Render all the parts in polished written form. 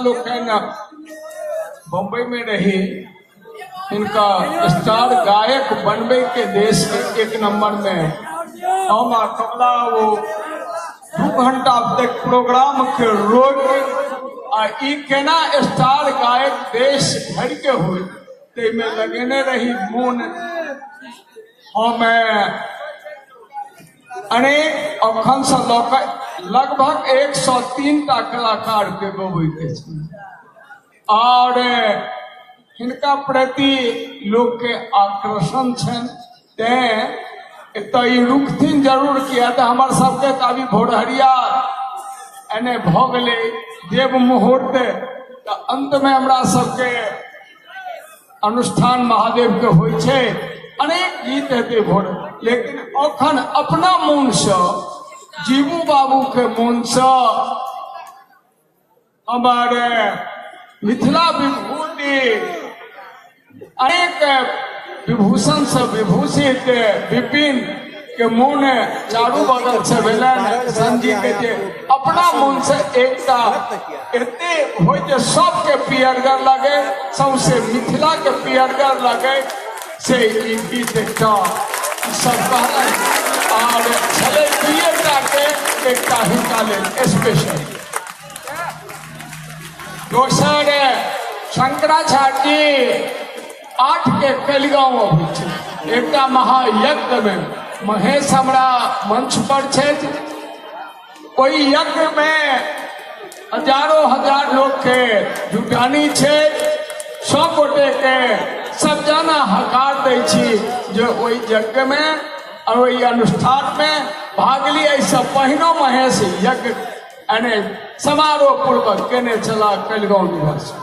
लोग है ना बम्बई में रही, इनका स्टार गायक बनबे के देश के एक नंबर में हमारा कमला वो 2 घंटा तक प्रोग्राम के रोक ई केना स्टार गायक देश भर के हुए ते में लगेने रही मोन हमें अनेक अखन से लगभग 103 टा कलाकार के गबै के और हिनका प्रति लोग के आकर्षण छन ते रुकथिन जरूर किया तो हमार सबके अभी भोरहरिया एने भ गए देव मुहूर्त तो अंत में हमरा सबके अनुष्ठान महादेव के होइ छे अनेक गीत हेते भोर, लेकिन अखन अपना मन से जीवू बाबू के मन से हमारे मिथिला विभूति अनेक विभूषण से विभूषित विपिन के मुन चारू बगल से भेलन संजी के जे अपना मन से एकता एते होय जे सबके पियरगर लगे, सबसे मिथिला के पियरगर लगे से ई गीत एकटा सब कहलन और छले दुइटा के एकटा हिनका लेल स्पेशल। दोसर शंकराचार्य 8 के कलिगांव एक महायज्ञ में महेश हमरा मंच पर छे, ओई यज्ञ में हजारों हजार लोग के जुटानी छे, सब गोटे के सब जना हकार दै छी जो ओई यज्ञ में और ओई अनुष्ठान में भाग लिए। सब पहिनो महेश यज्ञ यानी समारोह पूर्वक केने चला कलिगांव निवास।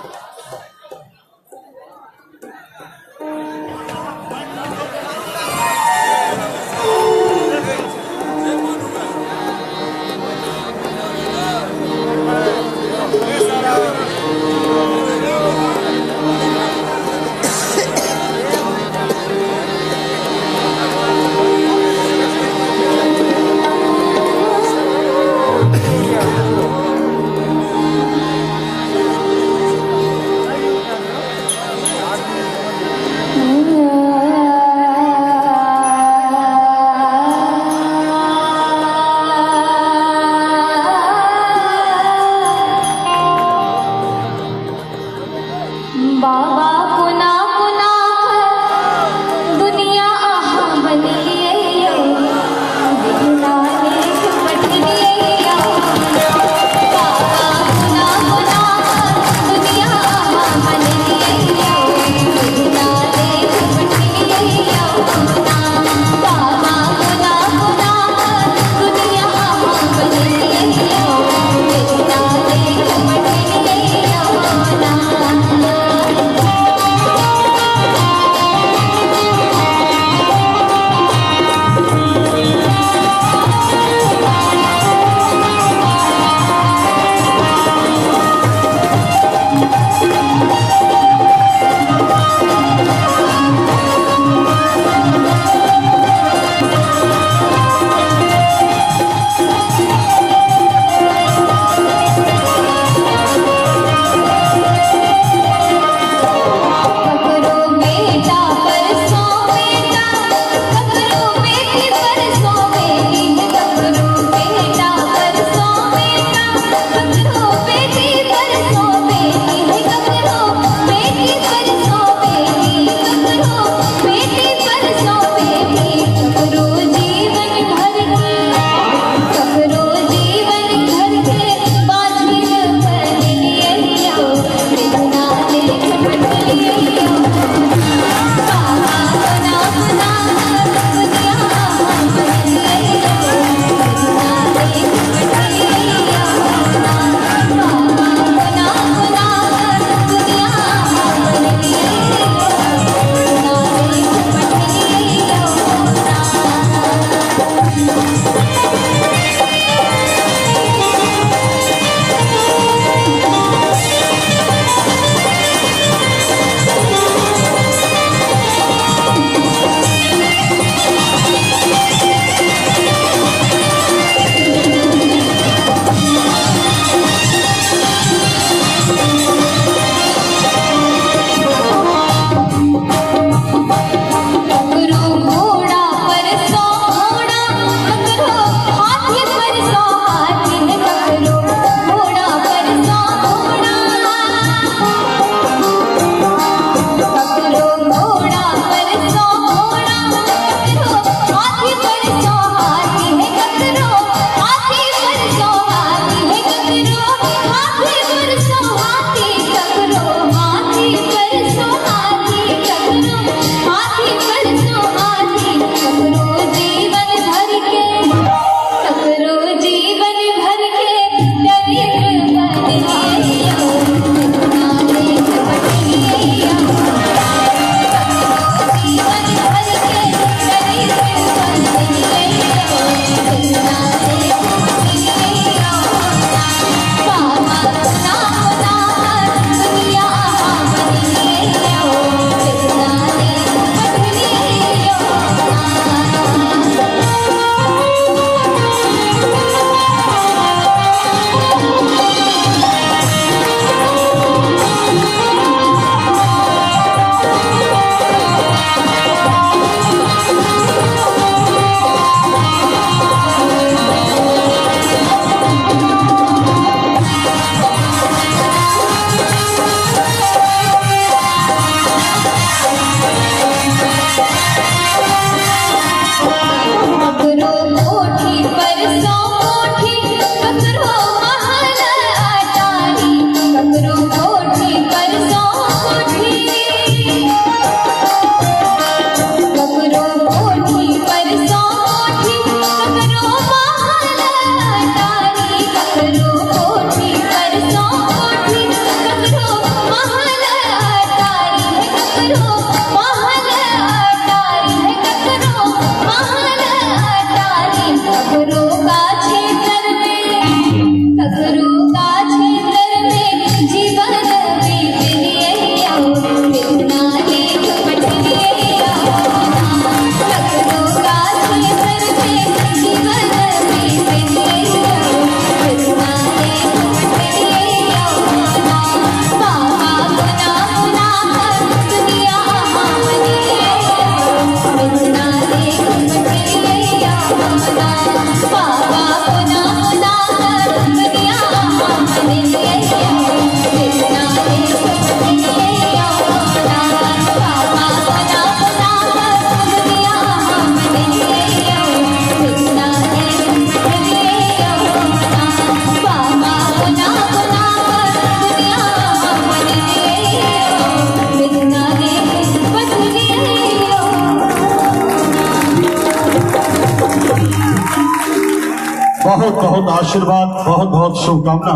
बहुत बहुत आशीर्वाद, बहुत बहुत शुभकामना।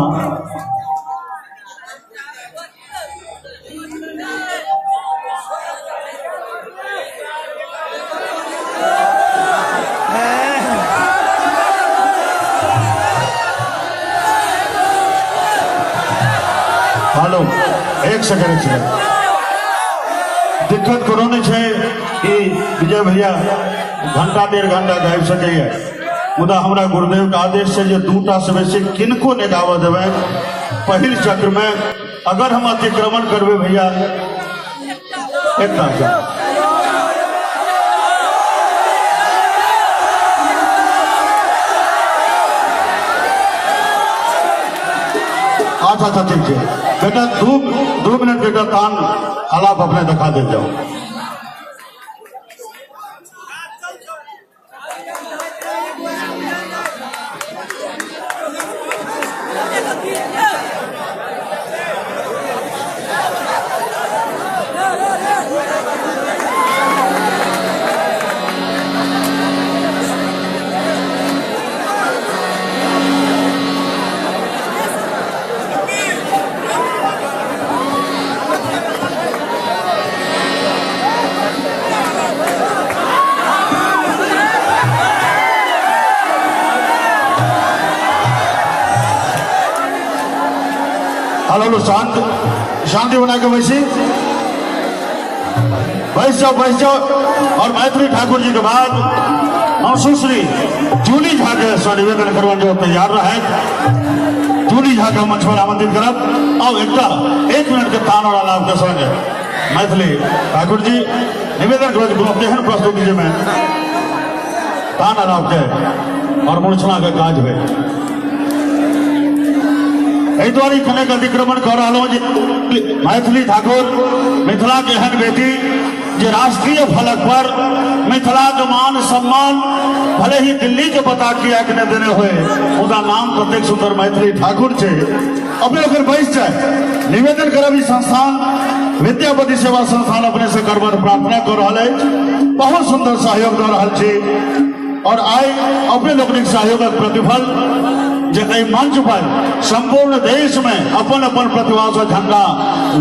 हेलो, एक सेकंड दिक्कत कोनो नहीं है कि विजय भैया घंटा डेढ़ घंटा गाबि सकैया, मुदा हमरा गुरुदेव के आदेश से जे दूटा से बेसी किनको नहीं गावा देवे पहिल चक्र में। अगर हम अतिक्रमण करबे भैया एक अच्छा ठीक है बेटा, दो मिनट बेटा तान आलाप अपने दिखा दे जाओ। हेलो, शांति बना के बैठ जाओ। और मैथिली ठाकुर जी के बाद हम सुश्री जूली झा के निवेदन करवा जो तैयार रहे। जूली झा के मंच पर आमंत्रित करब। अब एक मिनट के तान और आलाप के संगे मैथिली ठाकुर जी निवेदन करब केहन प्रस्तुति में तान आलाप के और मूर्छना के काज हुए। एहि दुआरे कनेक अतिक्रमण कर रहा मैथिली ठाकुर मिथिला के एहन बेटी जे राष्ट्रीय फलक पर मिथिला के मान सम्मान भले ही दिल्ली के पता किया के देने हुए उनका नाम ततेक सुंदर मैथिली ठाकुर छे। अपने अगर बैस जाए निवेदन करब ई संस्थान विद्यापति सेवा संस्थान अपने से करबार प्रार्थना कर रहा है। बहुत सुंदर सहयोग दे रहा है और आए अपने लोग सहयोग प्रतिफल जे मंच पर संपूर्ण देश में अपन अपन प्रतिभा से झंडा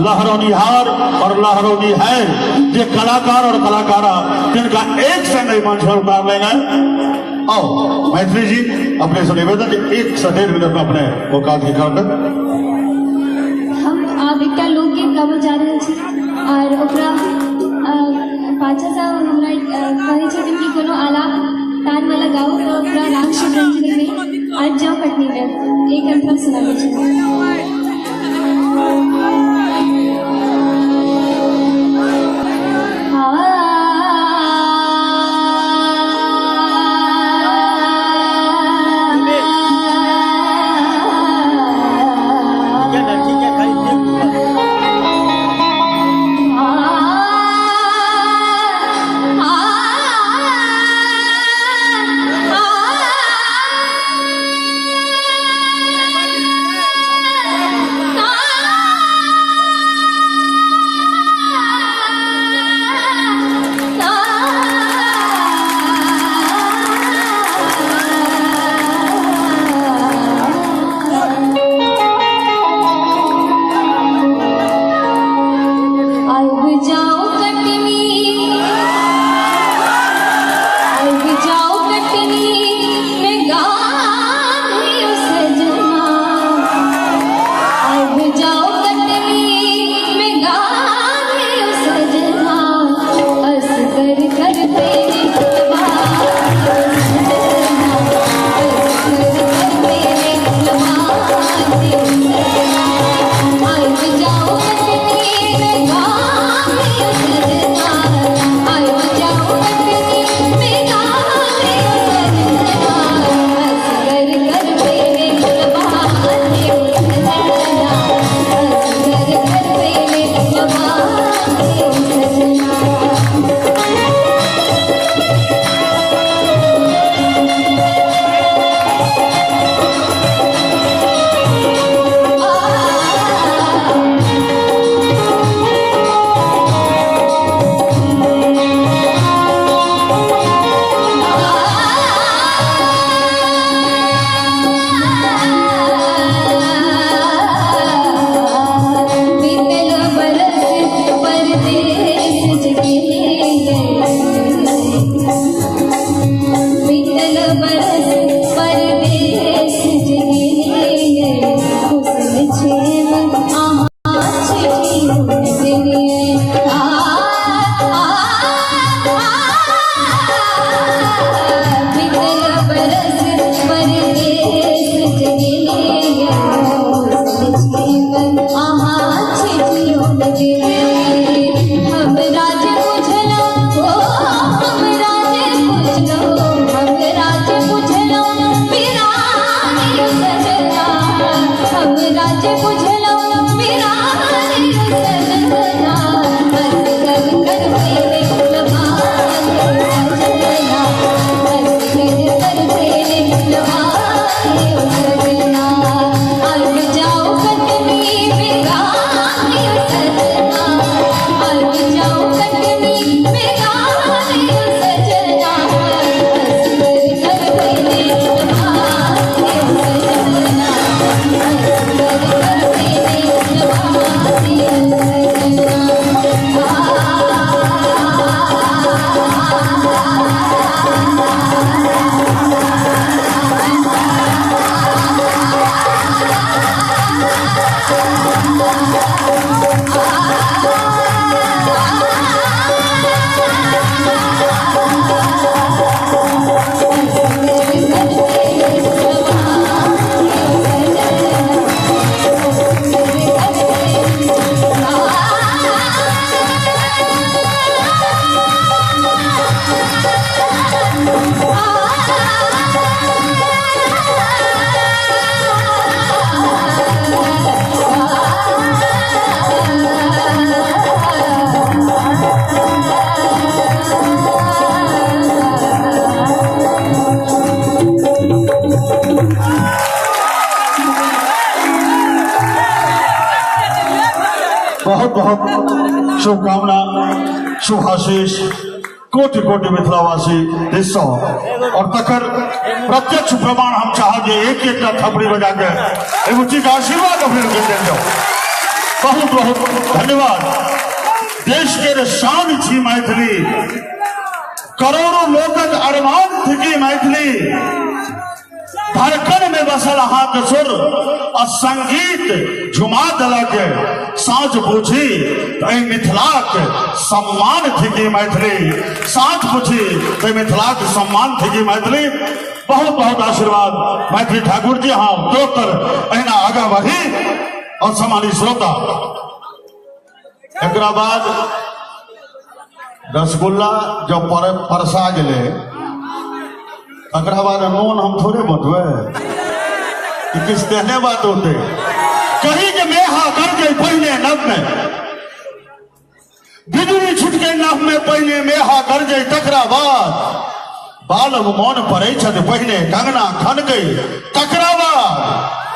लहरौनिहार और लहरौनी है जे कलाकार और कलाकारा जिनका एक संग मंच पर उतार लेंगे। आओ मैत्री जी अपने से निवेदन 1 से 1.5 मिनट में अपने औकात दिखा कर हम आब एकटा लोकगीत गाबऽ जा रहल छी और ओकरा पाछा से हमरा कहै छथिन कि कोनो आलाप तान वाला गाओ तो ओकरा राग शिवरंजनी में आज जाओ कटनी में एक अंतरा सुनाबै छी। बहुत बहुत शुभकामना शुभाशीष कोटि कोटि मिथिलावासी हिस्सा और तकर प्रत्यक्ष प्रमाण हम चाहते एक एक का थपड़ी बजा के एगो चीज आशीर्वाद अपने लोग दे जाओ। बहुत बहुत धन्यवाद। देश के शान थी मैथिली, करोड़ों लोगक अरमान थी कि मैथिली, धड़कन में बसल हाथ सुर और संगीत झुमा दलक साँझ पूछी तो मिथिला के सम्मान थी कि मैथिली, साँझ पूछी तो मिथिला के सम्मान थी कि मैथिली। बहुत बहुत आशीर्वाद मैथिली ठाकुर जी। हाँ दोतर अहिना आगा बढ़ी और सम्मानित श्रोता एक बाद रसगुल्ला जब परसा गए अकरा बाद नून हम थोड़े बटवे कि किस कहने बात होते कहीं के मेहा कर गए पहले नभ में बिजली छुट गई नभ में पहले मेहा कर गई तकरा बाद बाल मौन पड़े छत पहले कंगना खन गई तकरा बाद